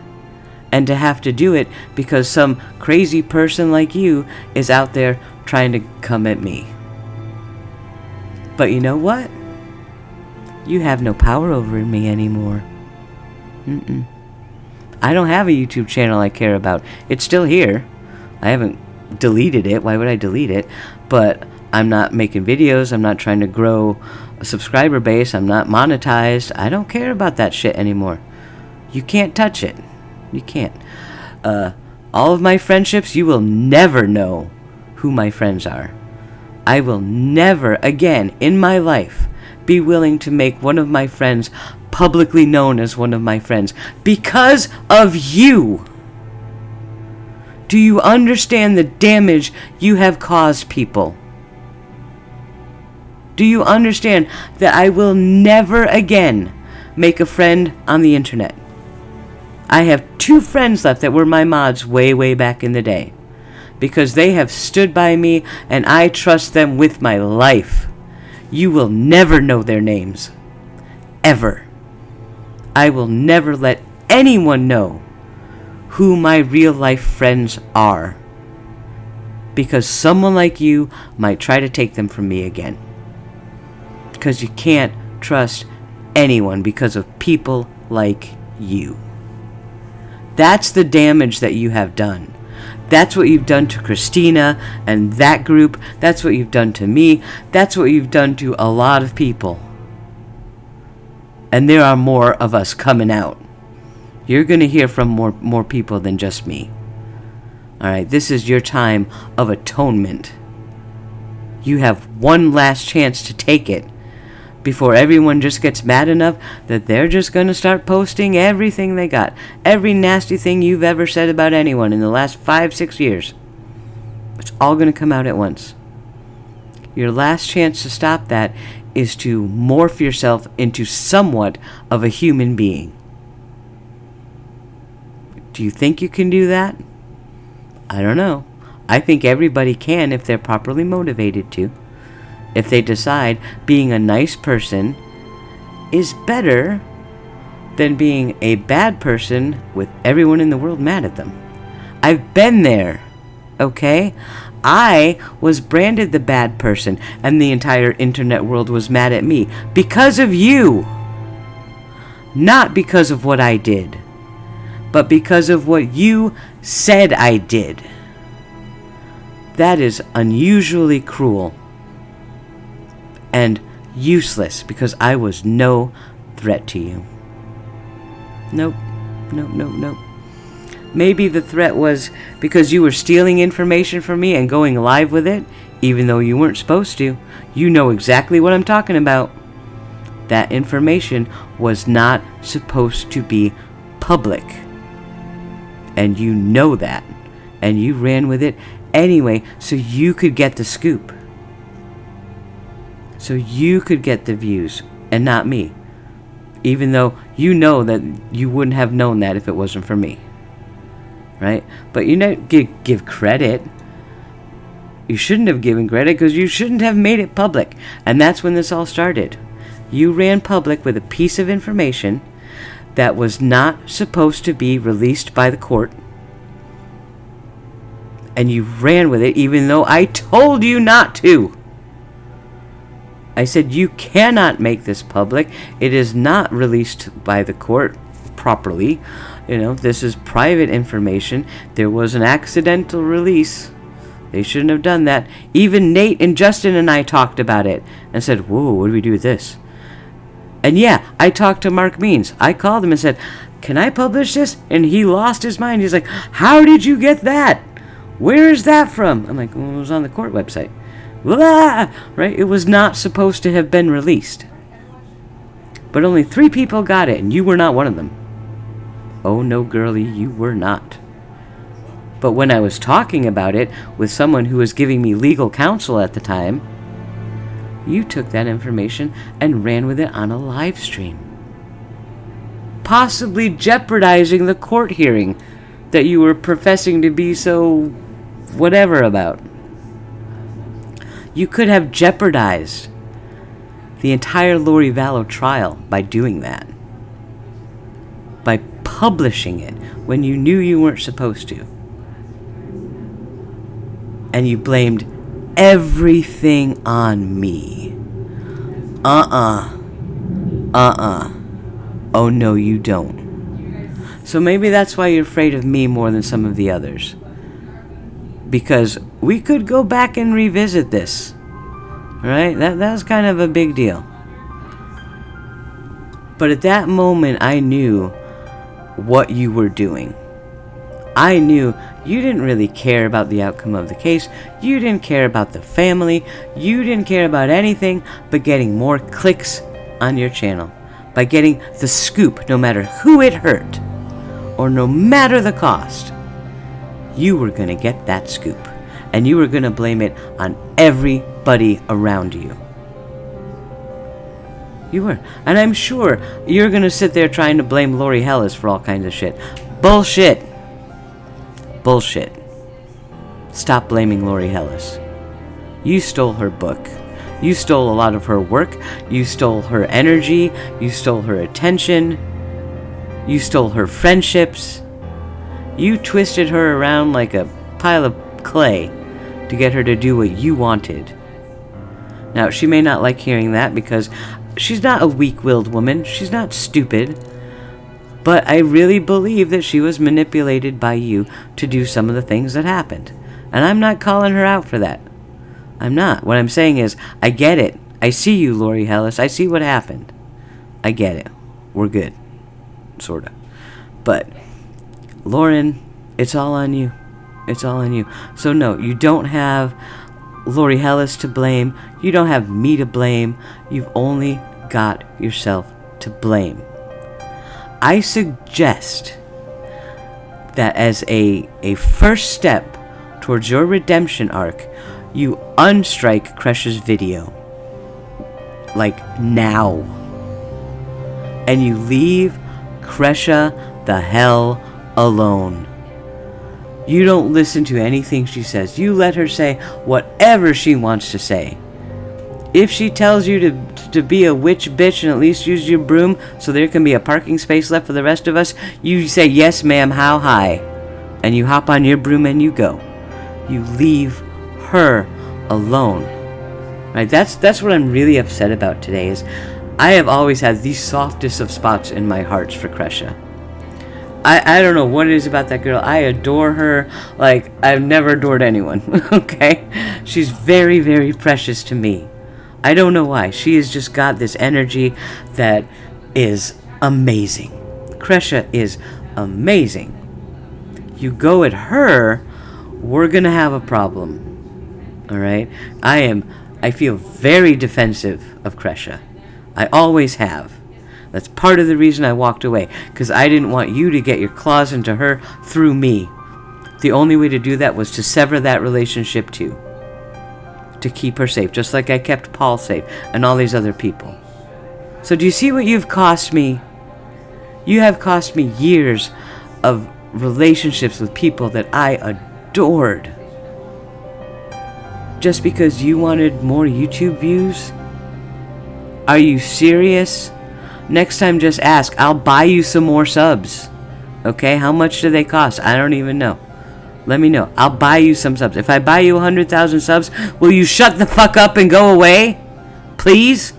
And to have to do it because some crazy person like you is out there trying to come at me. But you know what? You have no power over me anymore. I don't have a YouTube channel I care about. It's still here. I haven't deleted it. Why would I delete it? But I'm not making videos. I'm not trying to grow a subscriber base. I'm not monetized. I don't care about that shit anymore. You can't touch it. You can't. All of my friendships, you will never know who my friends are. I will never again in my life be willing to make one of my friends publicly known as one of my friends because of you. Do you understand the damage you have caused people? Do you understand that I will never again make a friend on the internet? I have 2 friends left that were my mods way, way back in the day, because they have stood by me and I trust them with my life. You will never know their names. Ever. I will never let anyone know who my real life friends are, because someone like you might try to take them from me again. Because you can't trust anyone because of people like you. That's the damage that you have done. That's what you've done to Christina and that group. That's what you've done to me. That's what you've done to a lot of people. And there are more of us coming out. You're going to hear from more people than just me. Alright, this is your time of atonement. You have one last chance to take it before everyone just gets mad enough that they're just going to start posting everything they got. Every nasty thing you've ever said about anyone in the last 5-6 years. It's all going to come out at once. Your last chance to stop that is to morph yourself into somewhat of a human being. Do you think you can do that? I don't know. I think everybody can if they're properly motivated to. If they decide being a nice person is better than being a bad person with everyone in the world mad at them. I've been there, okay? I was branded the bad person, and the entire internet world was mad at me because of you. Not because of what I did, but because of what you said I did. That is unusually cruel and useless because I was no threat to you. Nope. Maybe the threat was because you were stealing information from me and going live with it, even though you weren't supposed to. You know exactly what I'm talking about. That information was not supposed to be public. And you know that. And you ran with it anyway, so you could get the scoop. So you could get the views, and not me. Even though you know that you wouldn't have known that if it wasn't for me. Right? But you know, give credit. You shouldn't have given credit because you shouldn't have made it public. And that's when this all started. You ran public with a piece of information that was not supposed to be released by the court. And you ran with it even though I told you not to. I said you cannot make this public. It is not released by the court properly. You know, this is private information. There was an accidental release. They shouldn't have done that. Even Nate and Justin and I talked about it and said, whoa, what do we do with this? And yeah, I talked to Mark Means. I called him and said, can I publish this? And he lost his mind. He's like, how did you get that? Where is that from? I'm like, well, it was on the court website. Blah! Right? It was not supposed to have been released. But only 3 people got it, and you were not one of them. Oh no, girlie, you were not. But when I was talking about it with someone who was giving me legal counsel at the time, you took that information and ran with it on a live stream. Possibly jeopardizing the court hearing that you were professing to be so whatever about. You could have jeopardized the entire Lori Vallow trial by doing that. By publishing it when you knew you weren't supposed to. And you blamed everything on me. Oh no, you don't. So maybe that's why you're afraid of me more than some of the others. Because we could go back and revisit this. Right? That was kind of a big deal. But at that moment, I knew what you were doing. I knew you didn't really care about the outcome of the case. You didn't care about the family. You didn't care about anything but getting more clicks on your channel. By getting the scoop, no matter who it hurt, or no matter the cost. You were going to get that scoop. And you were going to blame it on everybody around you. You were. And I'm sure you're going to sit there trying to blame Lori Hellis for all kinds of shit. Bullshit. Bullshit. Stop blaming Lori Hellis. You stole her book. You stole a lot of her work. You stole her energy. You stole her attention. You stole her friendships. You twisted her around like a pile of clay to get her to do what you wanted. Now, she may not like hearing that because she's not a weak-willed woman. She's not stupid. But I really believe that she was manipulated by you to do some of the things that happened. And I'm not calling her out for that. I'm not. What I'm saying is, I get it. I see you, Lori Hellis. I see what happened. I get it. We're good. Sorta. But, Lauren, it's all on you. It's all on you. So no, you don't have Lori Hellis to blame. You don't have me to blame. You've only got yourself to blame. I suggest that as a first step towards your redemption arc, you unstrike Crush's video. Like now. And you leave Kresha the hell alone. You don't listen to anything she says. You let her say whatever she wants to say. If she tells you to be a witch bitch and at least use your broom so there can be a parking space left for the rest of us, you say, yes, ma'am, how high? And you hop on your broom and you go. You leave her alone. Right? That's what I'm really upset about today is I have always had the softest of spots in my hearts for Kresha. I don't know what it is about that girl. I adore her like I've never adored anyone. Okay? She's very, very precious to me. I don't know why. She has just got this energy that is amazing. Kresha is amazing. You go at her, we're going to have a problem. All right? I feel very defensive of Kresha. I always have. That's part of the reason I walked away, because I didn't want you to get your claws into her through me. The only way to do that was to sever that relationship too. To keep her safe, just like I kept Paul safe and all these other people. So do you see what you've cost me? You have cost me years of relationships with people that I adored. Just because you wanted more YouTube views? Are you serious? Next time just ask. I'll buy you some more subs. Okay? How much do they cost? I don't even know. Let me know. I'll buy you some subs. If I buy you 100,000 subs, will you shut the fuck up and go away? Please?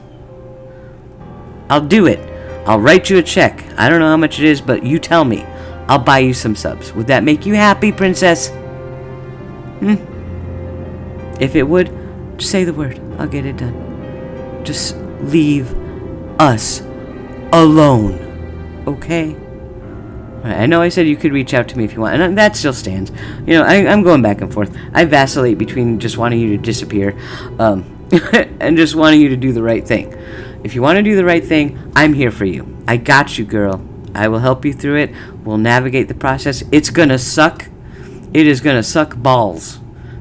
I'll do it. I'll write you a check. I don't know how much it is, but you tell me. I'll buy you some subs. Would that make you happy, princess? If it would, just say the word. I'll get it done. Just leave us alone. Okay? I know I said you could reach out to me if you want, and that still stands. You know, I'm going back and forth. I vacillate between just wanting you to disappear and just wanting you to do the right thing. If you want to do the right thing, I'm here for you. I got you, girl. I will help you through it. We'll navigate the process. It's going to suck. It is going to suck balls.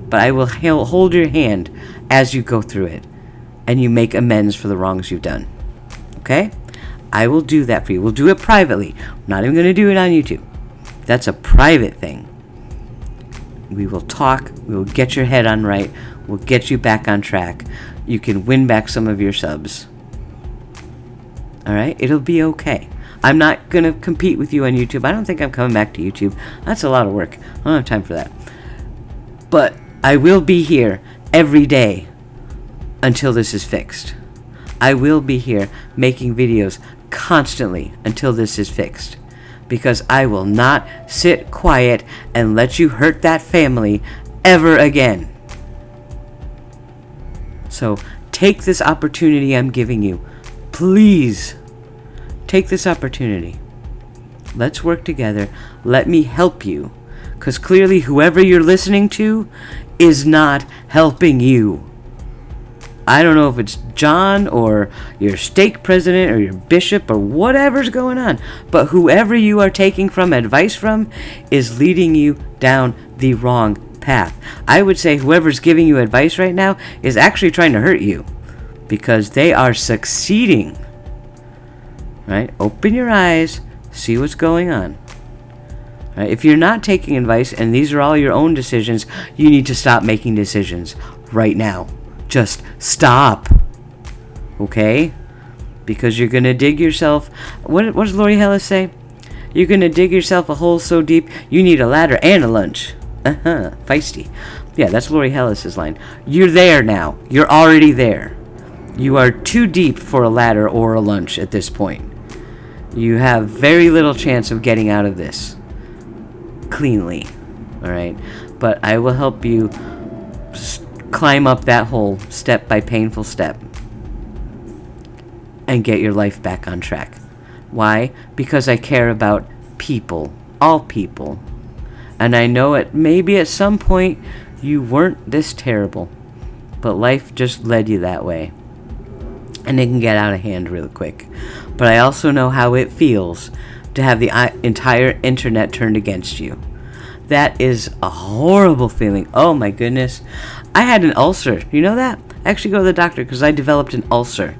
But I will hold your hand as you go through it, and you make amends for the wrongs you've done. Okay? I will do that for you. We'll do it privately. I'm not even going to do it on YouTube. That's a private thing. We will talk. We will get your head on right. We'll get you back on track. You can win back some of your subs. Alright? It'll be okay. I'm not going to compete with you on YouTube. I don't think I'm coming back to YouTube. That's a lot of work. I don't have time for that. But I will be here every day until this is fixed. I will be here making videos constantly until this is fixed, because I will not sit quiet and let you hurt that family ever again. So take this opportunity I'm giving you. Please take this opportunity. Let's work together. Let me help you, because clearly whoever you're listening to is not helping you. I don't know if it's John or your stake president or your bishop or whatever's going on, but whoever you are taking from advice from is leading you down the wrong path. I would say whoever's giving you advice right now is actually trying to hurt you, because they are succeeding. Right? Open your eyes, see what's going on. Right? If you're not taking advice and these are all your own decisions, you need to stop making decisions right now. Just stop. Okay? Because you're going to dig yourself... What does Lori Hellis say? You're going to dig yourself a hole so deep, you need a ladder and a lunch. Feisty. Yeah, that's Lori Hellis' line. You're there now. You're already there. You are too deep for a ladder or a lunch at this point. You have very little chance of getting out of this cleanly. Alright? But I will help you climb up that hole step by painful step and get your life back on track. Why? Because I care about people, all people, and I know it maybe at some point you weren't this terrible, but life just led you that way, and it can get out of hand real quick. But I also know how it feels to have the entire internet turned against you. That is a horrible feeling. Oh my goodness. I had an ulcer. You know that? I actually go to the doctor because I developed an ulcer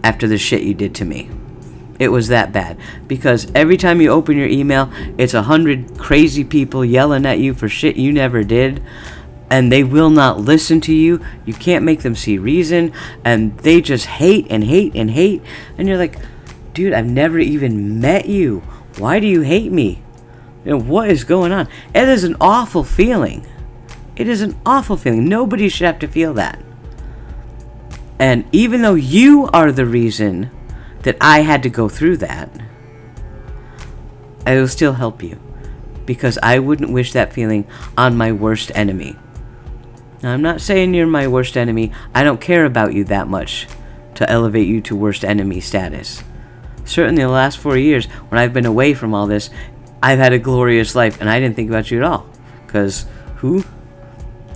after the shit you did to me. It was that bad. Because every time you open your email, it's 100 crazy people yelling at you for shit you never did. And they will not listen to you. You can't make them see reason. And they just hate and hate and hate. And you're like, dude, I've never even met you. Why do you hate me? What is going on? It is an awful feeling. It is an awful feeling. Nobody should have to feel that. And even though you are the reason that I had to go through that, I will still help you. Because I wouldn't wish that feeling on my worst enemy. Now, I'm not saying you're my worst enemy. I don't care about you that much to elevate you to worst enemy status. Certainly the last 4 years, when I've been away from all this, I've had a glorious life, and I didn't think about you at all. Because who?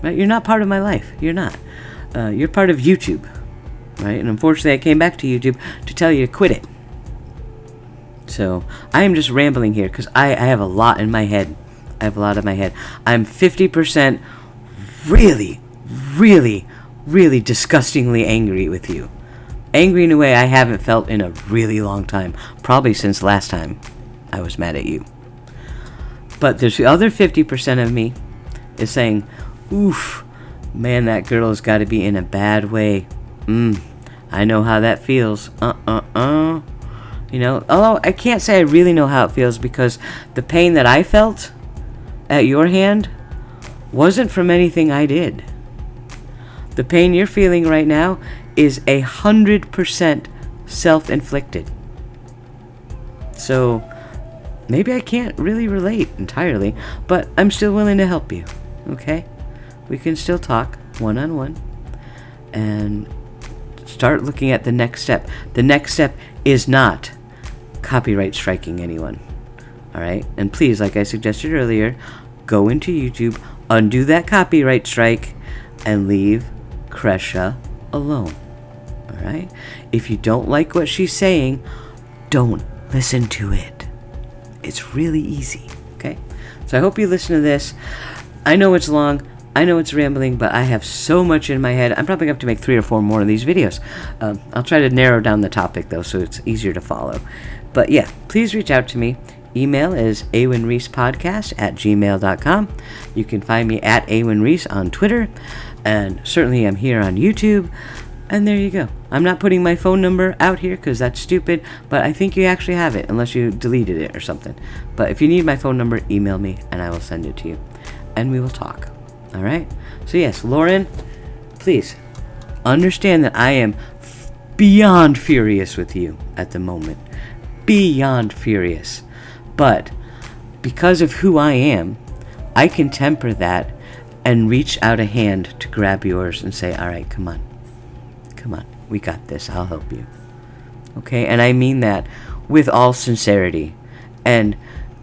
Right? You're not part of my life. You're not. You're part of YouTube. Right? And unfortunately, I came back to YouTube to tell you to quit it. So, I am just rambling here, because I have a lot in my head. I'm 50% really, really, really disgustingly angry with you. Angry in a way I haven't felt in a really long time. Probably since last time I was mad at you. But there's the other 50% of me is saying, oof, man, that girl has got to be in a bad way. I know how that feels. Although I can't say I really know how it feels, because the pain that I felt at your hand wasn't from anything I did. The pain you're feeling right now is 100% self-inflicted. So, maybe I can't really relate entirely, but I'm still willing to help you, okay? We can still talk one-on-one and start looking at the next step. The next step is not copyright striking anyone, alright? And please, like I suggested earlier, go into YouTube, undo that copyright strike, and leave Kresha alone. Alright? If you don't like what she's saying, don't listen to it. It's really easy. Okay? So I hope you listen to this. I know it's long. I know it's rambling, but I have so much in my head. I'm probably going to have to make 3 or 4 more of these videos. I'll try to narrow down the topic, though, so it's easier to follow. But yeah, please reach out to me. Email is awenreespodcast@gmail.com. You can find me at Awen Rees on Twitter. And certainly I'm here on YouTube. And there you go. I'm not putting my phone number out here because that's stupid, but I think you actually have it unless you deleted it or something. But if you need my phone number, email me and I will send it to you. And we will talk. Alright? So yes, Lauren, please understand that I am beyond furious with you at the moment. Beyond furious. But because of who I am, I can temper that and reach out a hand to grab yours and say, alright, come on, we got this, I'll help you. Okay, and I mean that with all sincerity. And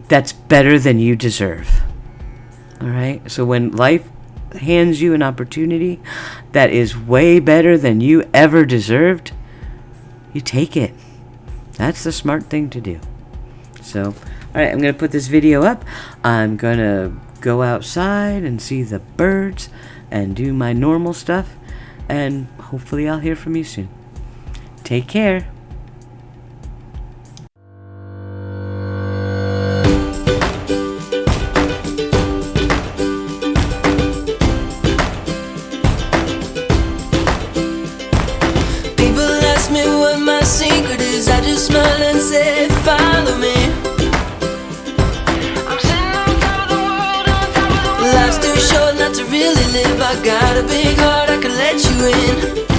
that's better than you deserve. Alright, so when life hands you an opportunity that is way better than you ever deserved, you take it. That's the smart thing to do. So, alright, I'm going to put this video up. I'm going to go outside and see the birds and do my normal stuff. And hopefully I'll hear from you soon. Take care. People ask me what my secret is. I just smile and say, follow me. I'm sitting on top of the world, on top of the world. Life's too short not to really live. I got a big heart, I can let you in.